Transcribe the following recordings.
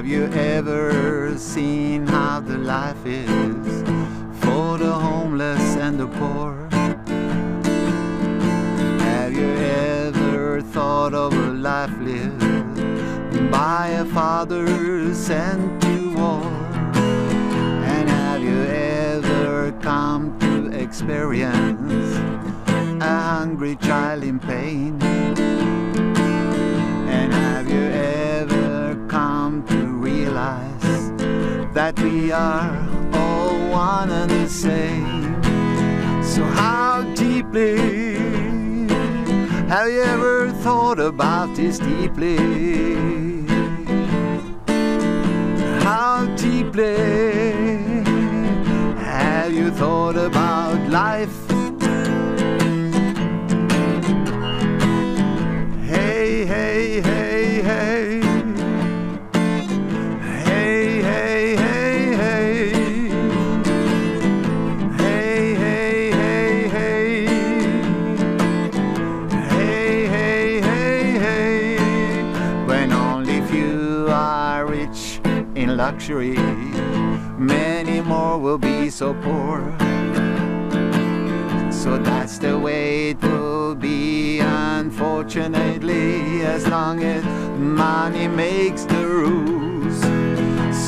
Have you ever seen how the life is for the homeless and the poor? Have you ever thought of a life lived by a father sent to war? And have you ever come to experience a hungry child in pain? And have you ever come to realize that we are all one and the same? So how deeply have you ever thought about this deeply? How deeply have you thought about life? Hey, hey, hey, hey. Hey, hey, hey, hey. Hey, hey, hey, hey. Hey, hey, hey, hey. When only few are rich in luxury, many more will be so poor. So that's the way it will be, unfortunately, as long as money makes the rules.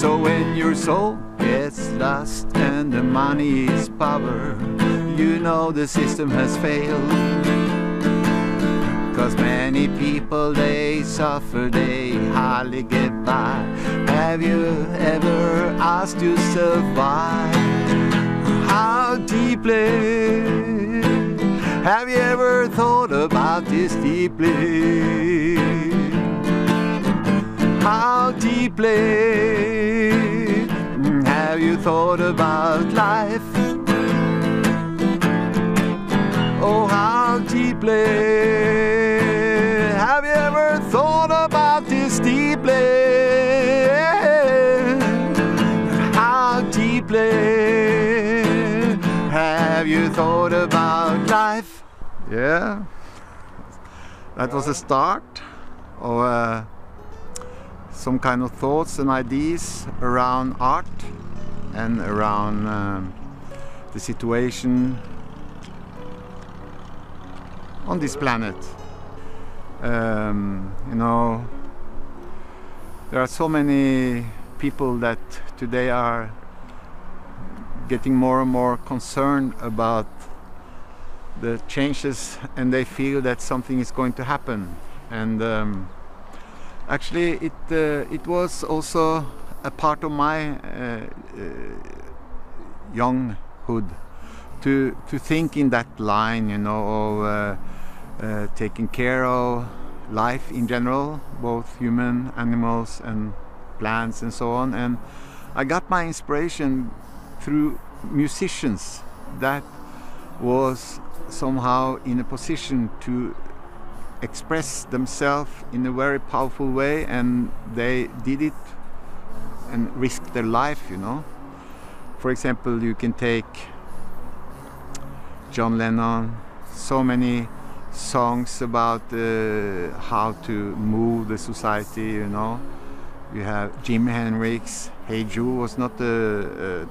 So when your soul gets lost and the money is power, you know the system has failed. 'Cause many people, they suffer, they hardly get by. Have you ever asked yourself why? How deeply have you ever thought about this deeply? How deeply have you thought about life? Oh, how deeply have you ever thought about this deeply? How deeply have you thought about life? Yeah, that was a start of some kind of thoughts and ideas around art and around the situation on this planet. You know, there are so many people that today are getting more and more concerned about the changes, and they feel that something is going to happen. And actually it was also a part of my younghood to think in that line, you know, of taking care of life in general, both human, animals and plants and so on. And I got my inspiration through musicians that was somehow in a position to express themselves in a very powerful way, and they did it and risked their life, you know. For example, you can take John Lennon, so many songs about how to move the society, you know. You have Jimi Hendrix, Hey Jude was not a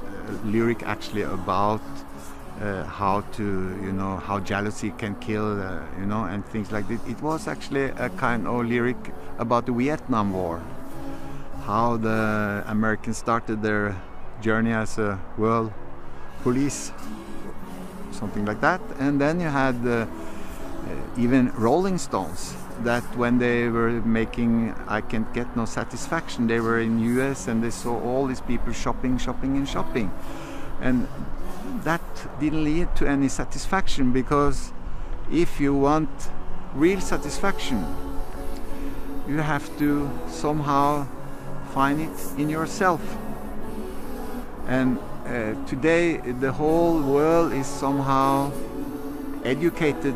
lyric actually about how to, you know, how jealousy can kill, you know, and things like that. It was actually a kind of lyric about the Vietnam War, how the Americans started their journey as a world police, something like that. And then you had even Rolling Stones, that when they were making I Can't Get No Satisfaction, they were in US and they saw all these people shopping, shopping and shopping. And that didn't lead to any satisfaction, because if you want real satisfaction, you have to somehow find it in yourself. And today the whole world is somehow educated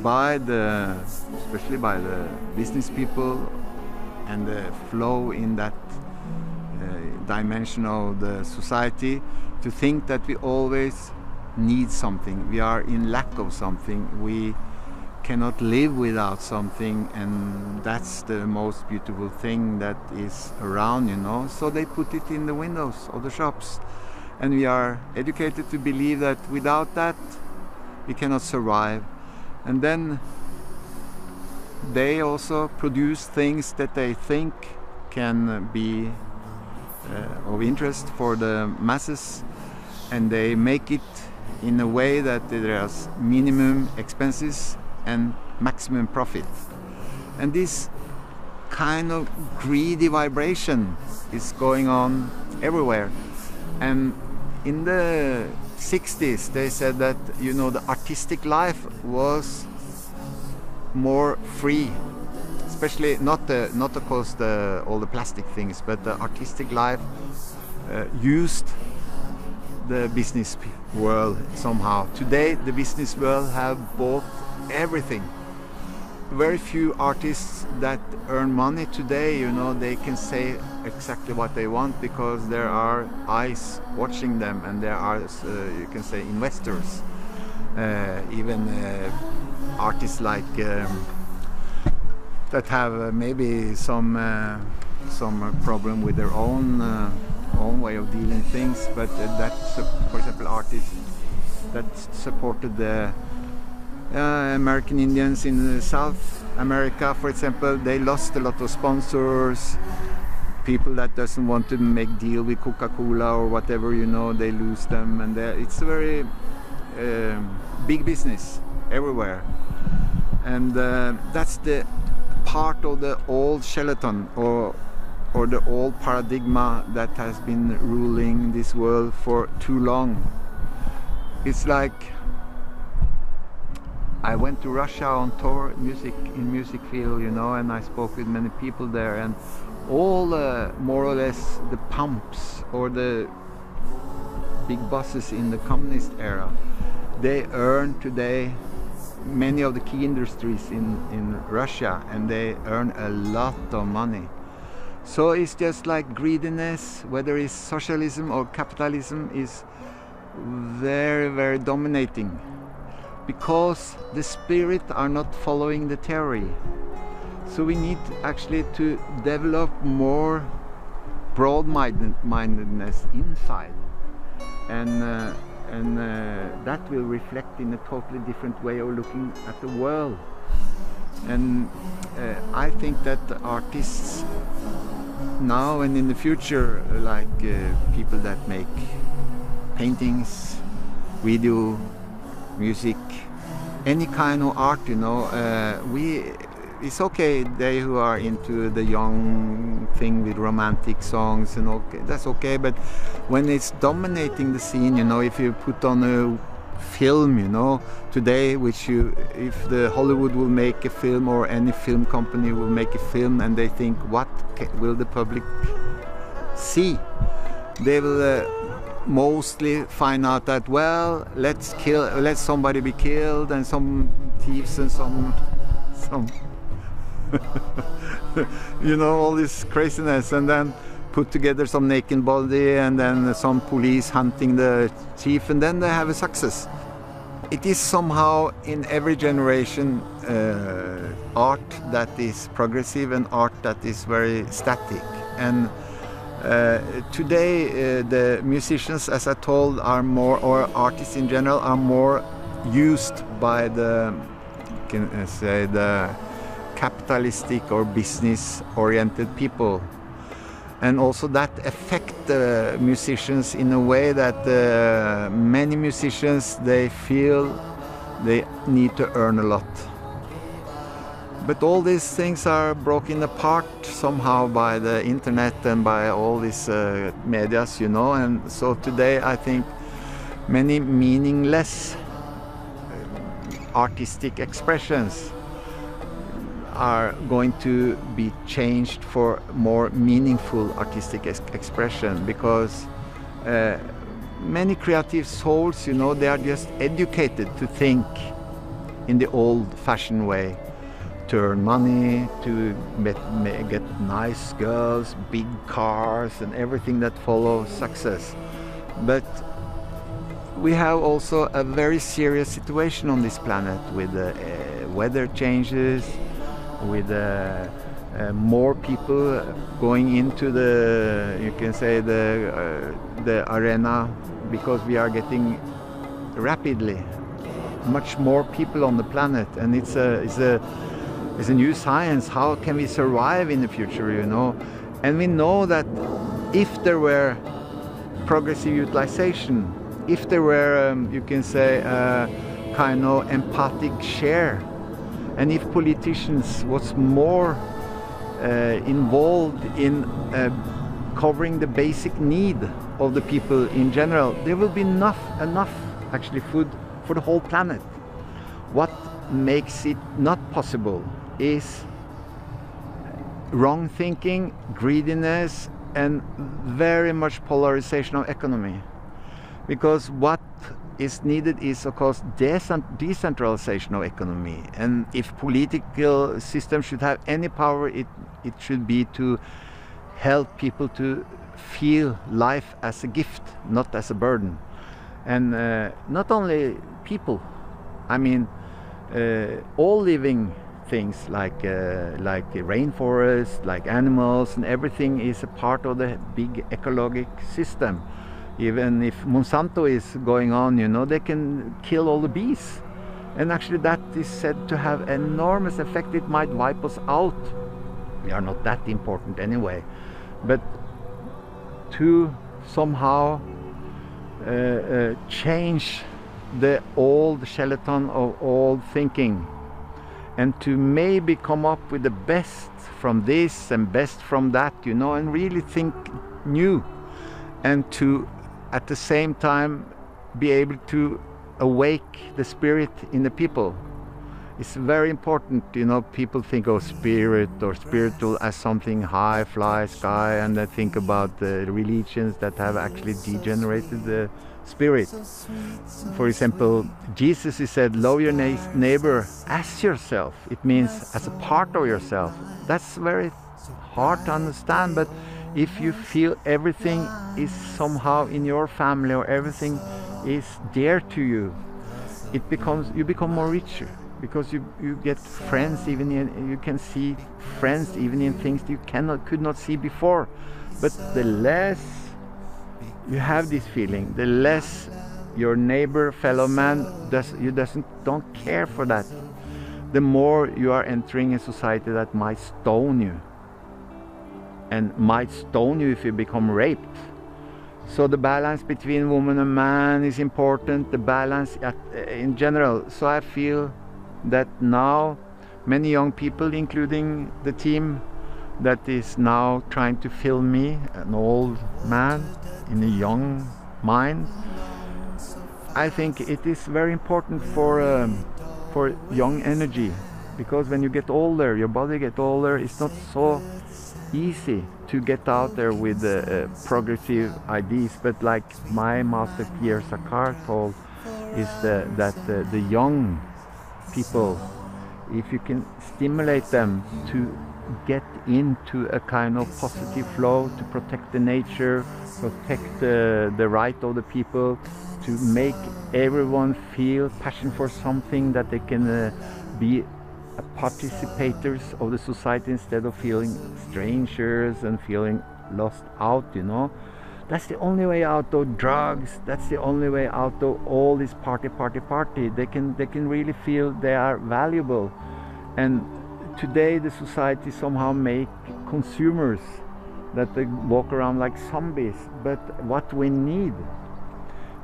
by the, especially by the business people, and the flow in that dimension of the society, to think that we always need something, we are in lack of something, we cannot live without something, and that's the most beautiful thing that is around, you know. So they put it in the windows of the shops, and we are educated to believe that without that we cannot survive. And then they also produce things that they think can be of interest for the masses, and they make it in a way that there's minimum expenses and maximum profit. And this kind of greedy vibration is going on everywhere. And in the 60s they said that, you know, the artistic life was more free, especially not of course all the plastic things, but the artistic life used the business world somehow. Today the business world have bought everything. Very few artists that earn money today, you know, they can say exactly what they want because there are eyes watching them, and there are you can say investors, even artists like that have maybe some problem with their own way of dealing things, but that's for example artists that supported the American Indians in South America, for example. They lost a lot of sponsors. People that doesn't want to make deal with Coca-Cola or whatever, you know, they lose them, and it's a very big business everywhere. And that's the part of the old skeleton or the old paradigm that has been ruling this world for too long. It's like I went to Russia on tour, music field, you know, and I spoke with many people there, and all more or less the pumps or the big bosses in the communist era, they earn today many of the key industries in Russia, and they earn a lot of money. So it's just like greediness, whether it's socialism or capitalism, is very, very dominating, because the spirit are not following the theory. So we need actually to develop more broad-mindedness inside, and that will reflect in a totally different way of looking at the world. And I think that the artists now and in the future, like people that make paintings, video, music, any kind of art, you know, it's okay, they who are into the young thing with romantic songs, and okay, that's okay, but when it's dominating the scene, you know, if you put on a film, you know, today, if the Hollywood will make a film, or any film company will make a film, and they think, what will the public see? They will mostly find out that, well, let somebody be killed, and some thieves and some you know, all this craziness, and then put together some naked body, and then some police hunting the thief, and then they have a success. It is somehow in every generation art that is progressive and art that is very static. And today the musicians, as I told, are more, or artists in general, are more used by the, can I say, the capitalistic or business-oriented people. And also that affect the musicians in a way that many musicians, they feel they need to earn a lot. But all these things are broken apart somehow by the internet and by all these medias, you know. And so today I think many meaningless artistic expressions are going to be changed for more meaningful artistic expression, because many creative souls, you know, they are just educated to think in the old-fashioned way, to earn money, to get nice girls, big cars, and everything that follows success. But we have also a very serious situation on this planet with weather changes, with more people going into the, you can say, the arena, because we are getting rapidly much more people on the planet, and it's a new science. How can we survive in the future, you know? And we know that if there were progressive utilization, if there were, you can say, kind of empathic share, and if politicians was more involved in covering the basic need of the people in general, there will be enough actually food for the whole planet. What makes it not possible is wrong thinking, greediness, and very much polarization of economy. Because what is needed is, of course, decentralization of economy. And if political system should have any power, it should be to help people to feel life as a gift, not as a burden. And not only people, I mean, all living things like rainforests, like animals, and everything is a part of the big ecologic system. Even if Monsanto is going on, you know, they can kill all the bees. And actually that is said to have enormous effect. It might wipe us out. We are not that important anyway. But to somehow change the old skeleton of old thinking, and to maybe come up with the best from this and best from that, you know, and really think new, and to at the same time be able to awake the spirit in the people. It's very important, you know. People think of spirit or spiritual as something high, fly, sky, and they think about the religions that have actually degenerated the spirit. For example, Jesus, he said, love your neighbor as yourself. It means as a part of yourself. That's very hard to understand, but if you feel everything is somehow in your family, or everything is dear to you, you become more richer, because you get friends, even you can see friends even in things you could not see before. But the less you have this feeling, the less your neighbor, fellow man, don't care for that, the more you are entering a society that might stone you, and might stone you if you become raped. So the balance between woman and man is important, the balance in general. So I feel that now many young people, including the team that is now trying to fill me, an old man in a young mind, I think it is very important for young energy, because when you get older, your body gets older, it's not so easy to get out there with progressive ideas. But like my master Pierre Sakar told, is that the young people, if you can stimulate them to get into a kind of positive flow, to protect the nature, protect the right of the people, to make everyone feel passion for something, that they can be participators of the society instead of feeling strangers and feeling lost out, you know. That's the only way out of drugs. That's the only way out of all this party. They can really feel they are valuable. And today the society somehow make consumers that they walk around like zombies. But what we need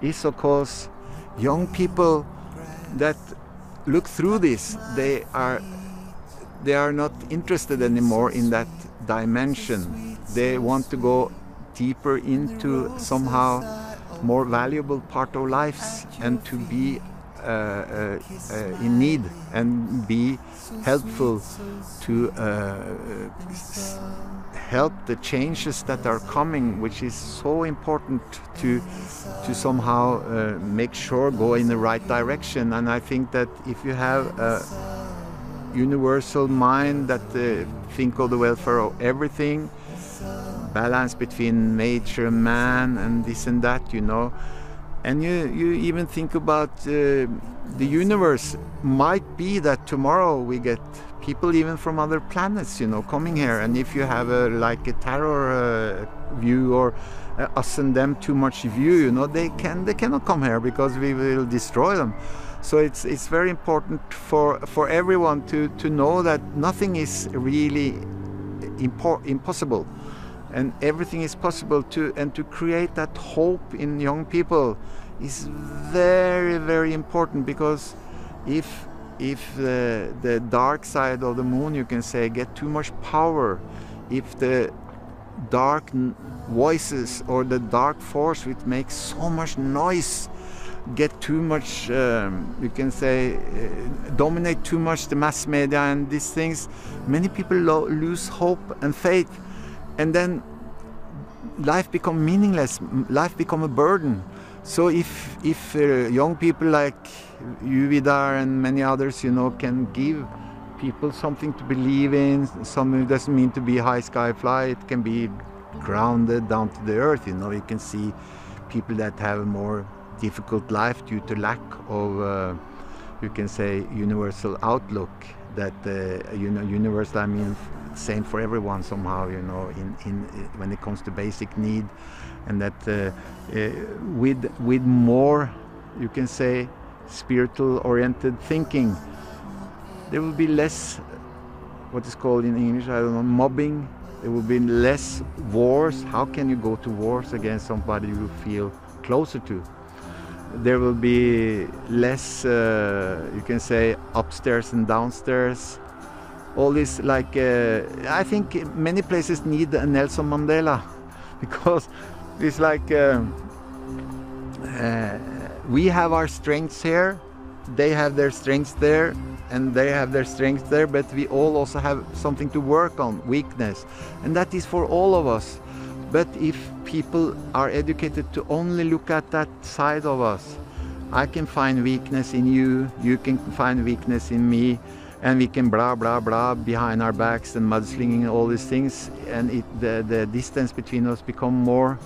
is, of course, young people that look through this. They are not interested anymore in that dimension. They want to go deeper into somehow more valuable part of lives, and to be in need and be helpful to help the changes that are coming, which is so important to somehow make sure go in the right direction. And I think that if you have a universal mind that think of the welfare of everything, balance between nature and man and this and that, you know, And you even think about the universe. Might be that tomorrow we get people even from other planets, coming here. And if you have like a terror view, or us and them too much view, they cannot come here because we will destroy them. So it's very important for everyone to know that nothing is really impossible, and everything is possible. To create that hope in young people is very, very important, because if the dark side of the moon, you can say, get too much power, if the dark voices or the dark force which makes so much noise get too much, you can say, dominate too much the mass media and these things, many people lose hope and faith, and then life become meaningless, life become a burden. So if young people like you, Vidar, and many others, can give people something to believe in, something doesn't mean to be high sky fly, it can be grounded down to the earth. You can see people that have a more difficult life due to lack of, you can say, universal outlook. That universal, I mean, same for everyone somehow. In when it comes to basic need, and that with more, you can say, spiritual oriented thinking, there will be less, what is called in English, I don't know, mobbing. There will be less wars. How can you go to wars against somebody you feel closer to? There will be less, you can say, upstairs and downstairs. All this, like, I think many places need a Nelson Mandela, because it's like we have our strengths here, they have their strengths there, and they have their strengths there, but we all also have something to work on, weakness, and that is for all of us. But if people are educated to only look at that side of us, I can find weakness in you, you can find weakness in me, and we can blah blah blah behind our backs and mudslinging and all these things, and the distance between us become more,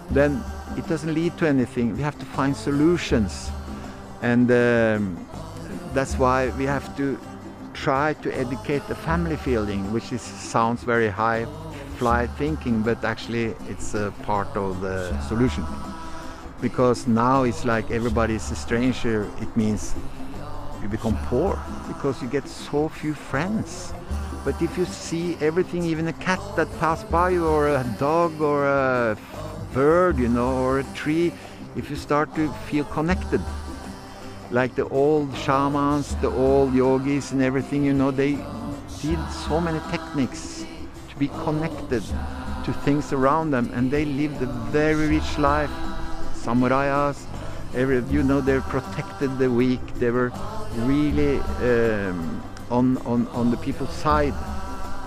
then it doesn't lead to anything. We have to find solutions, and that's why we have to try to educate the family feeling, which sounds very high fly thinking, but actually it's a part of the solution. Because now it's like everybody is a stranger. It means you become poor because you get so few friends. But if you see everything, even a cat that passes by you, or a dog, or a bird, or a tree, if you start to feel connected, like the old shamans, the old yogis and everything, they did so many techniques to be connected to things around them, and they lived a very rich life. Samurais, they protected the weak. They were really on the people's side,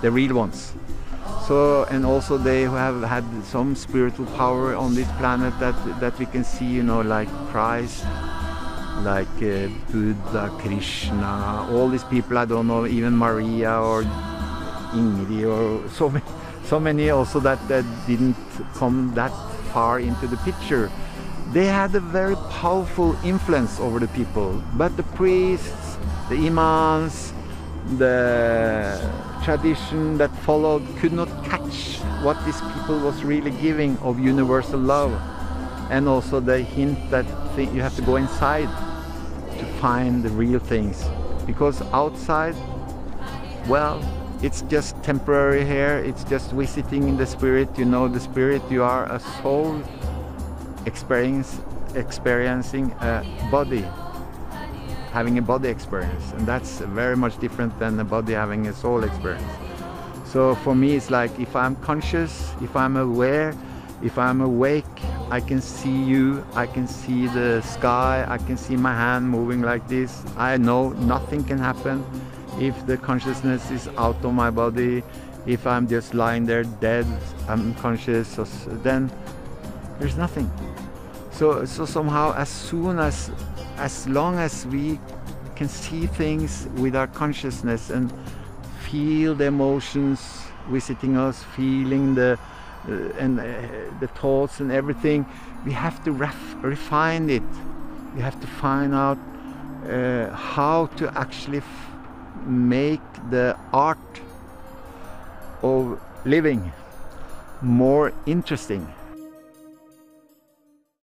the real ones. So, and also they have had some spiritual power on this planet that we can see, like Christ, like Buddha, Krishna, all these people, I don't know, even Maria or Ingrid, or so many also that didn't come that far into the picture. They had a very powerful influence over the people, but the priests, the imams, the tradition that followed could not catch what these people was really giving of universal love, and also the hint that you have to go inside to find the real things, because outside, well, it's just temporary here, it's just visiting in the spirit. The spirit, you are a soul experiencing a body, having a body experience, and that's very much different than a body having a soul experience. So for me, it's like, if I'm conscious, if I'm aware, if I'm awake, I can see you, I can see the sky, I can see my hand moving like this. I know nothing can happen if the consciousness is out of my body. If I'm just lying there dead, unconscious, then there's nothing. So somehow, as long as we can see things with our consciousness and feel the emotions visiting us, feeling the and the thoughts and everything. We have to refine it. We have to find out how to actually make the art of living more interesting.